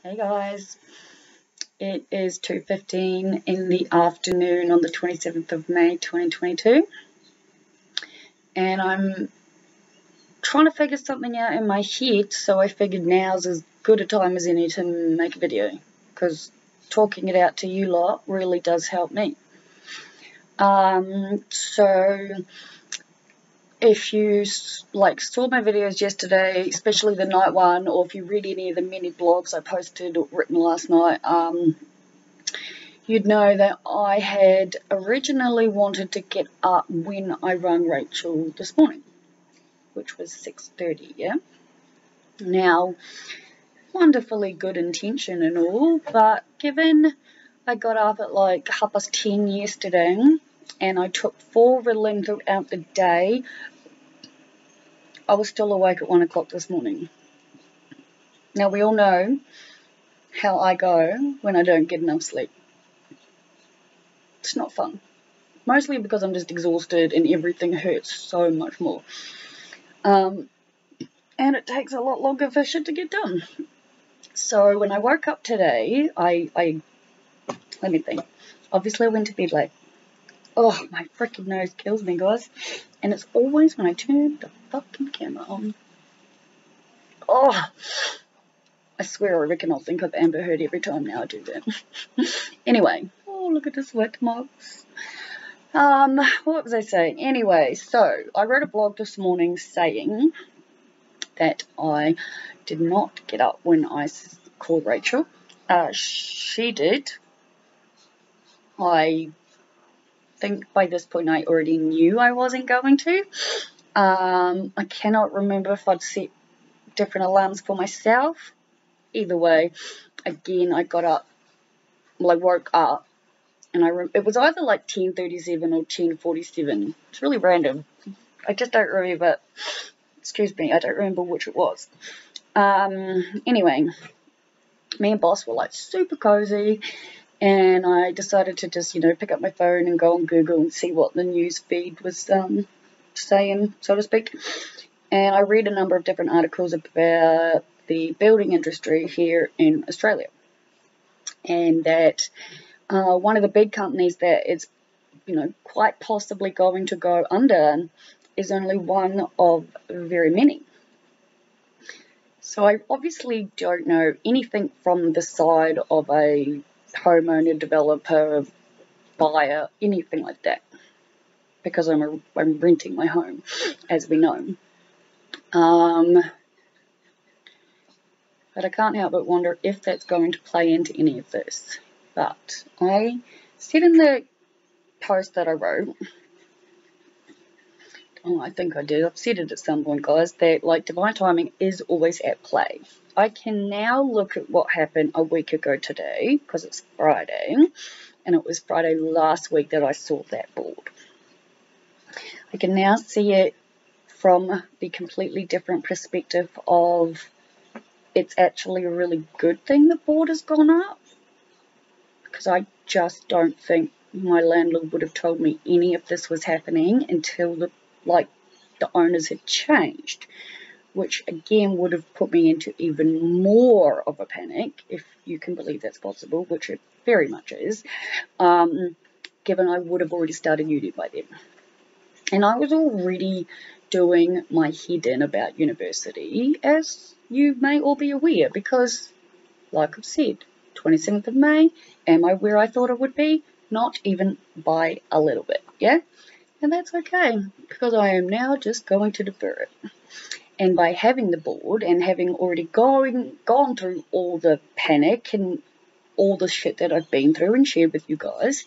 Hey guys, it is 2:15 in the afternoon on the 27th of May 2022, and I'm trying to figure something out in my head, so I figured now's as good a time as any to make a video, because talking it out to you lot really does help me. So if you saw my videos yesterday, especially the night one, or if you read any of the mini blogs I posted or written last night, you'd know that I had originally wanted to get up when I rang Rachel this morning, which was 6:30, yeah? Now, wonderfully good intention and all, but given I got up at like 10:30 yesterday, and I took 4 Ritalin throughout the day, I was still awake at 1 o'clock this morning. Now, we all know how I go when I don't get enough sleep. It's not fun. Mostly because I'm just exhausted and everything hurts so much more. And it takes a lot longer for shit to get done. So when I woke up today, let me think. Obviously I went to bed late. Oh, my freaking nose kills me, guys. And it's always when I turn the fucking camera on. Oh, I swear I reckon I'll think of Amber Heard every time now I do that. Anyway, oh, look at the sweat marks. What was I saying? Anyway, so I wrote a blog this morning saying that I did not get up when I called Rachel. She did. I think by this point I already knew I wasn't going to. I cannot remember if I'd set different alarms for myself. Either way, again, I got up, well, I woke up, and it was either like 10:37 or 10:47. It's really random. I just don't remember. Excuse me, I don't remember which it was. Anyway, me and boss were like super cozy, and I decided to just, pick up my phone and go on Google and see what the news feed was saying, so to speak. And I read a number of different articles about the building industry here in Australia, and that one of the big companies that is, quite possibly going to go under is only one of very many. So I obviously don't know anything from the side of a homeowner, developer, buyer, anything like that, because I'm renting my home, as we know. But I can't help but wonder if that's going to play into any of this. But I said in the post that I wrote, I think I did, I've said it at some point, guys, that divine timing is always at play. I can now look at what happened a week ago today, because it's Friday, and it was Friday last week that I saw that board. I can now see it from the completely different perspective of it's actually a really good thing the board has gone up, because I just don't think my landlord would have told me any of this was happening until the owners had changed, which again would have put me into even more of a panic, if you can believe that's possible, which it very much is, given I would have already started uni by then. And I was already doing my head in about university, as you may all be aware, because, like I've said, 27th of May, am I where I thought I would be? Not even by a little bit, yeah? And that's okay, because I am now just going to defer it. And by having the board and having already gone through all the panic and all the shit that I've been through and shared with you guys,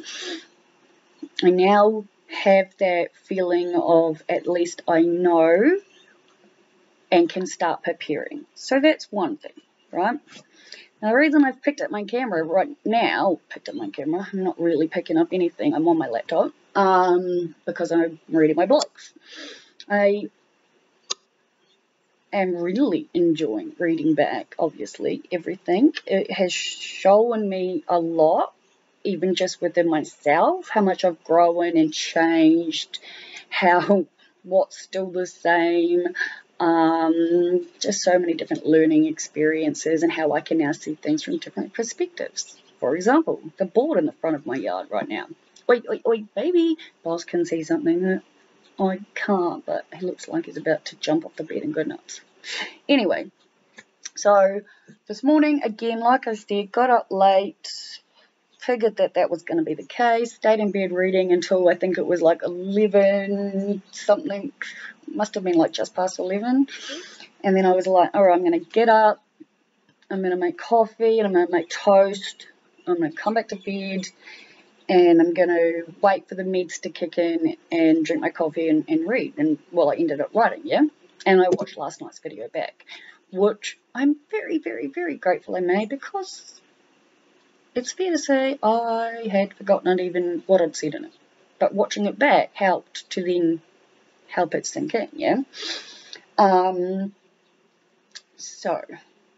I now have that feeling of at least I know and can start preparing. So that's one thing, right? Now, the reason I've picked up my camera right now, I'm not really picking up anything, I'm on my laptop, because I'm reading my blogs. I am really enjoying reading back, obviously, everything. It has shown me a lot, even just within myself, how much I've grown and changed, what's still the same, Just so many different learning experiences and how I can now see things from different perspectives. For example, the board in the front of my yard right now. Oi, oi, oi, baby! Boss can see something that I can't, but he looks like he's about to jump off the bed and go nuts. Anyway, so this morning, again, like I said, got up late, figured that was going to be the case, stayed in bed reading until I think it was like 11 something, must have been like just past 11, and then I was like, all right, I'm going to get up, I'm going to make coffee, and I'm going to make toast, I'm going to come back to bed, and I'm going to wait for the meds to kick in and drink my coffee and read. And, well, I ended up writing, yeah? And I watched last night's video back, which I'm very, very, very grateful I made, because it's fair to say I had forgotten even what I'd said in it. But watching it back helped to then help it sink in, yeah? So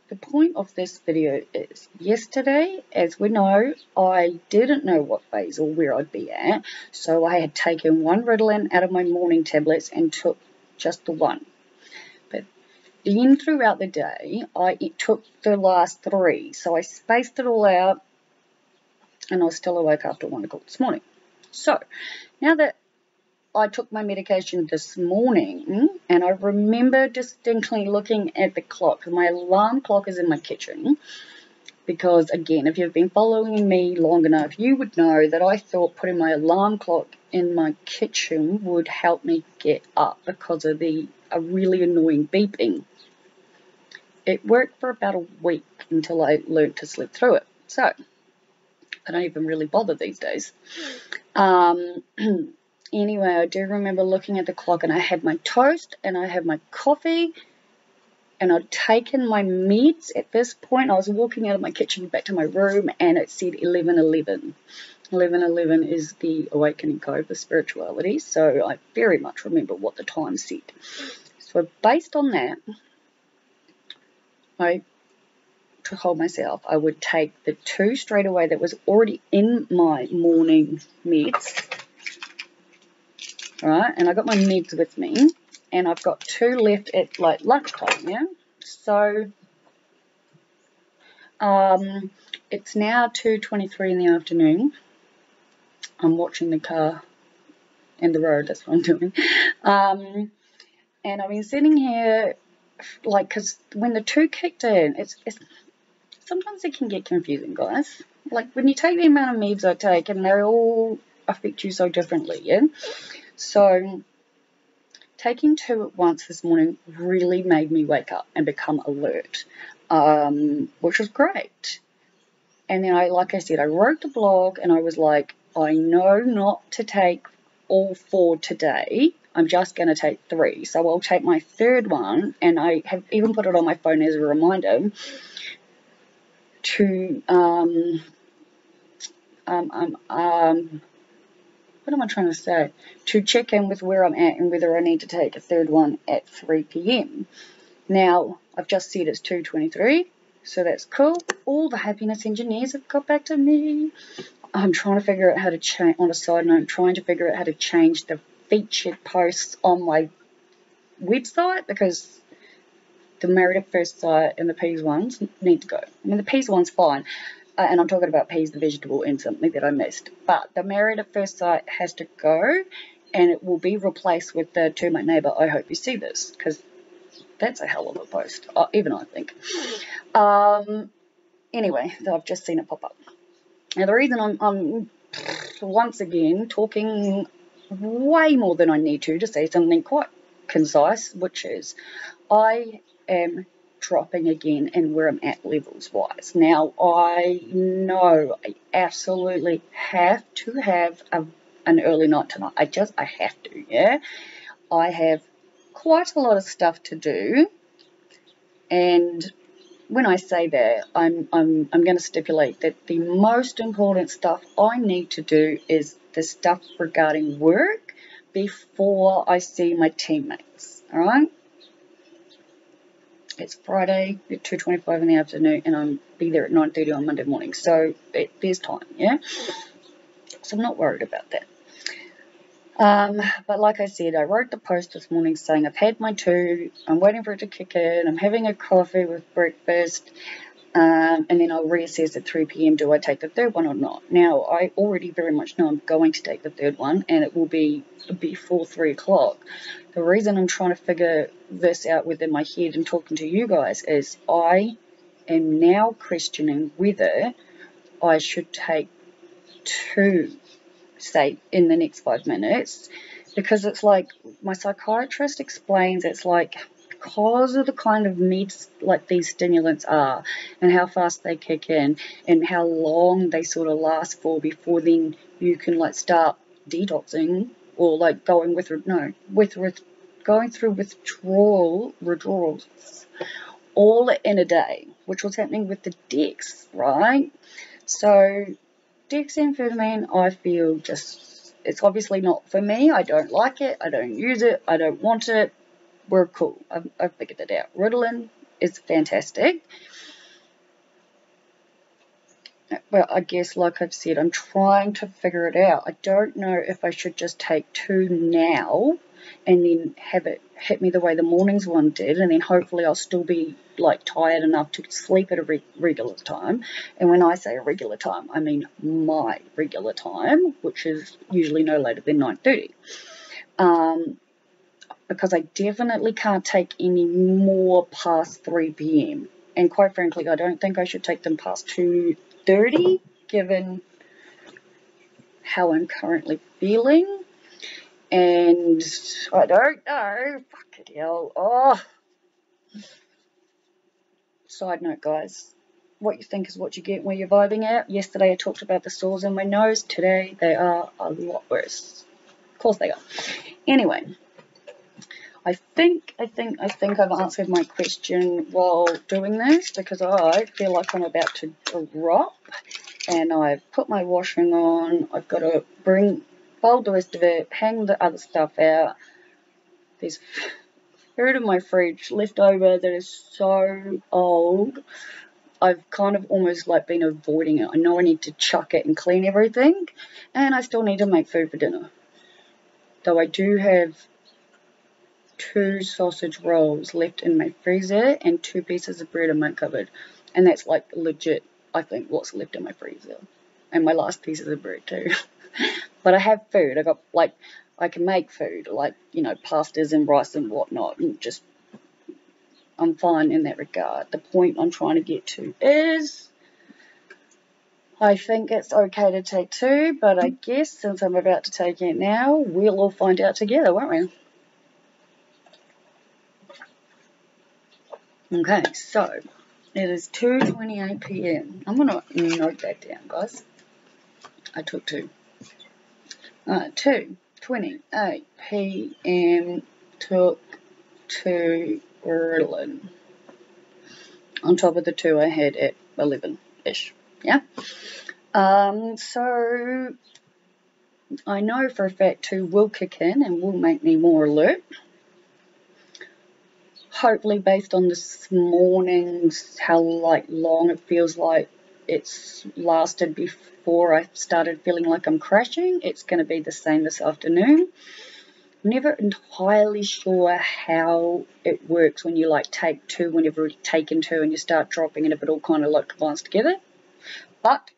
the point of this video is, yesterday, as we know, I didn't know what phase or where I'd be at, so I had taken one Ritalin out of my morning tablets and took just the one. But then throughout the day, I took the last 3, so I spaced it all out, and I was still awake after 1 o'clock this morning. So now that I took my medication this morning, and I remember distinctly looking at the clock. My alarm clock is in my kitchen, because, again, if you've been following me long enough, you would know that I thought putting my alarm clock in my kitchen would help me get up because of a really annoying beeping. It worked for about a week until I learned to sleep through it. So I don't even really bother these days. Anyway, I do remember looking at the clock, and I had my toast and I had my coffee, and I'd taken my meds. At this point, I was walking out of my kitchen back to my room, and it said 11:11. 11:11 is the awakening code for spirituality, so I very much remember what the time said. So based on that, I told myself I would take the 2 straight away that was already in my morning meds. Right, and I got my meds with me, and I've got 2 left at like lunchtime, yeah? So it's now 2:23 in the afternoon. I'm watching the car and the road, that's what I'm doing. And I've been sitting here, like, because when the 2 kicked in, it's sometimes it can get confusing, guys. Like, when you take the amount of meds I take, and they all affect you so differently, yeah? So taking 2 at once this morning really made me wake up and become alert, which was great. And then like I said, I wrote the blog, and I was like, I know not to take all 4 today. I'm just going to take 3. So I'll take my 3rd one, and I have even put it on my phone as a reminder to what am I trying to say? To check in with where I'm at and whether I need to take a 3rd one at 3 p.m. Now, I've just said it's 2:23, so that's cool. All the happiness engineers have got back to me. I'm trying to figure out how to change, on a side note, I'm trying to figure out how to change the featured posts on my website, because the Married at First Sight and the Peas ones need to go. I mean, the Peas one's fine. And I'm talking about peas, the vegetable, and something that I missed. But the Married at First Sight has to go, and it will be replaced with the To My Neighbour, I Hope You See This, because that's a hell of a post, even I think. Anyway, I've just seen it pop up. Now, the reason I'm once again talking way more than I need to say something quite concise, which is I am dropping again and where I'm at levels wise. Now, I know I absolutely have to have an early night tonight. I have to, yeah? I have quite a lot of stuff to do, and when I say that, I'm going to stipulate that the most important stuff I need to do is the stuff regarding work before I see my teammates, all right? It's Friday at 2:25 in the afternoon, and I'll be there at 9:30 on Monday morning, so there's time, yeah? So I'm not worried about that. But like I said, I wrote the post this morning saying I've had my 2, I'm waiting for it to kick in, I'm having a coffee with breakfast, and then I'll reassess at 3 p.m. do I take the third one or not. Now, I already very much know I'm going to take the third one, and it will be before 3 o'clock. The reason I'm trying to figure this out within my head and talking to you guys is I am now questioning whether I should take 2, say, in the next 5 minutes, because it's like my psychiatrist explains it's like because of the kind of meds like these stimulants are and how fast they kick in and how long they sort of last for before then you can like start detoxing or like going going through withdrawals all in a day, which was happening with the Dex, right? So dexamphetamine, I feel it's obviously not for me. I don't like it. I don't use it. I don't want it. We're cool. I've figured it out. Ritalin is fantastic. But I guess, like I've said, I'm trying to figure it out. I don't know if I should just take 2 now and then have it hit me the way the morning's one did, and then hopefully I'll still be like tired enough to sleep at a regular time. And when I say a regular time, I mean my regular time, which is usually no later than 9:30. Because I definitely can't take any more past 3 p.m. And quite frankly, I don't think I should take them past 2:30, given how I'm currently feeling. And I don't know. Fucking hell. Oh. Side note, guys. What you think is what you get when you're vibing out. Yesterday I talked about the sores in my nose. Today they are a lot worse. Of course they are. Anyway. I think I've answered my question while doing this, because I feel like I'm about to drop, and I've put my washing on. I've got to fold the rest of it, hang the other stuff out. There's food in my fridge left over that is so old. I've kind of almost like been avoiding it. I know I need to chuck it and clean everything, and I still need to make food for dinner. Though I do have 2 sausage rolls left in my freezer and 2 pieces of bread in my cupboard, and that's like legit, I think, what's left in my freezer, and my last pieces of bread too. But I have food. I got like, I can make food, like, you know, pastas and rice and whatnot, and just I'm fine in that regard. The point I'm trying to get to is I think it's okay to take 2, but I guess since I'm about to take it now, we'll all find out together, won't we? Okay, so it is 2:28 p.m. I'm going to note that down, guys. I took 2. 2:28 p.m. took 2 Ritalin. On top of the 2 I had at 11-ish. Yeah? So I know for a fact 2 will kick in and will make me more alert. Hopefully, based on this morning's, how like long it feels like it's lasted before I started feeling like I'm crashing, it's going to be the same this afternoon. I'm never entirely sure how it works when you like take 2, when you've already taken 2 and you start dropping, and if it all kind of like combines together. But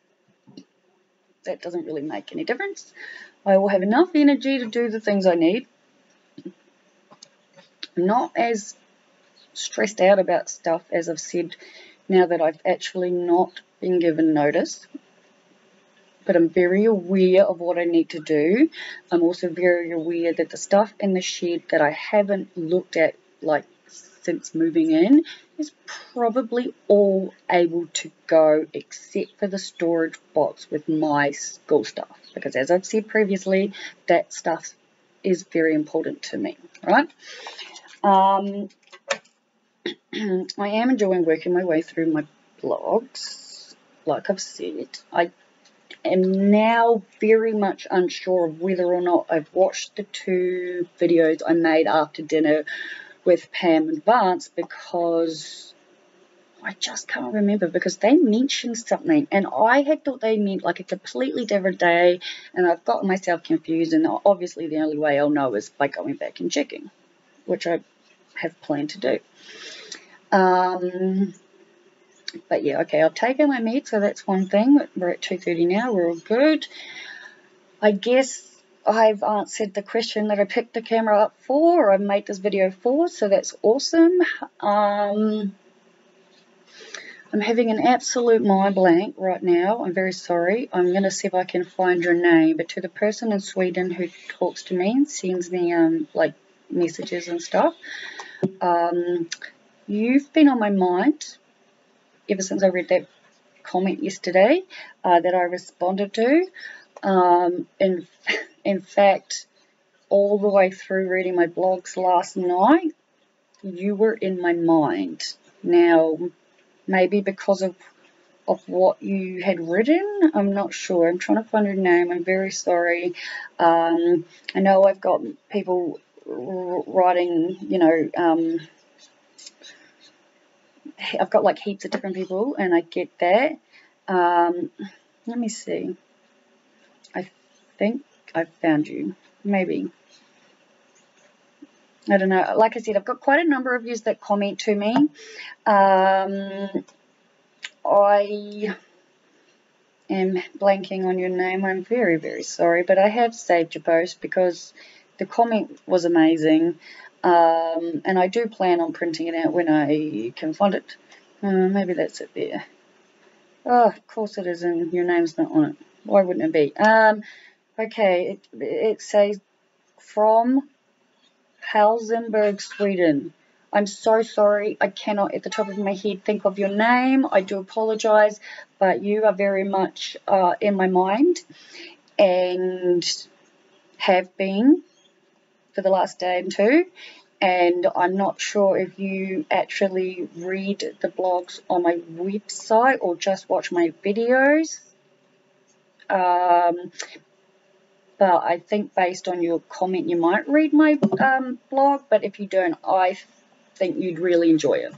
that doesn't really make any difference. I will have enough energy to do the things I need. I'm not as stressed out about stuff, as I've said, now that I've actually not been given notice, but I'm very aware of what I need to do. I'm also very aware that the stuff in the shed that I haven't looked at like since moving in is probably all able to go, except for the storage box with my school stuff, because as I've said previously, that stuff is very important to me, right? I am enjoying working my way through my blogs. Like I've said, I am now very much unsure of whether or not I've watched the 2 videos I made after dinner with Pam and Vance, because I just can't remember because they mentioned something and I had thought they meant like a completely different day, and I've gotten myself confused, and obviously the only way I'll know is by going back and checking, which I have planned to do. But yeah, okay, I've taken my meds, so that's one thing. We're at 2:30 now, we're all good. I guess I've answered the question that I picked the camera up for, or I made this video for, so that's awesome. I'm having an absolute mind blank right now. I'm very sorry. I'm going to see if I can find your name. But to the person in Sweden who talks to me and sends me like messages and stuff, you've been on my mind ever since I read that comment yesterday that I responded to. In fact, all the way through reading my blogs last night, you were in my mind. Now, maybe because of what you had written, I'm not sure. I'm trying to find your name. I'm very sorry. I know I've got people writing, you know, I've got like heaps of different people, and I get that. Let me see. I think I found you. Maybe. I don't know. Like I said, I've got quite a number of yous that comment to me. I am blanking on your name. I'm very, very sorry, but I have saved your post because the comment was amazing, and I do plan on printing it out when I can find it. Maybe that's it there. Oh, of course it is, and your name's not on it. Why wouldn't it be? Okay, it says from Helsingborg, Sweden. I'm so sorry. I cannot at the top of my head think of your name. I do apologize, but you are very much in my mind and have been for the last day and two. And I'm not sure if you actually read the blogs on my website or just watch my videos. But I think based on your comment, you might read my blog, but if you don't, I think you'd really enjoy it.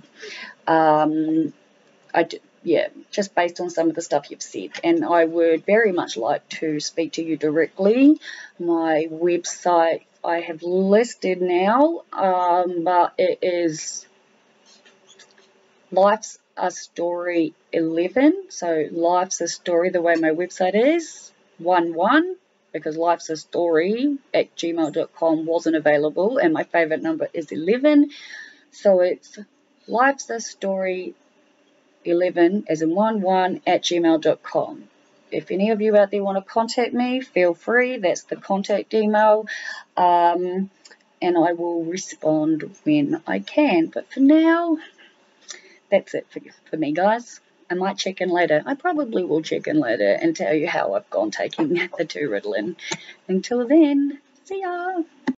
Yeah, just based on some of the stuff you've said, and I would very much like to speak to you directly. My website I have listed now, but it is Life's a Story 11, so Life's a Story, the way my website is, 11, because Life's a Story at gmail.com wasn't available, and my favorite number is 11, so it's Life's a Story 11 as in 11 at gmail.com. If any of you out there want to contact me, feel free. That's the contact email, and I will respond when I can. But for now, that's it for me, guys. I might check in later. I probably will check in later and tell you how I've gone taking the 2 Ritalin. Until then, see ya.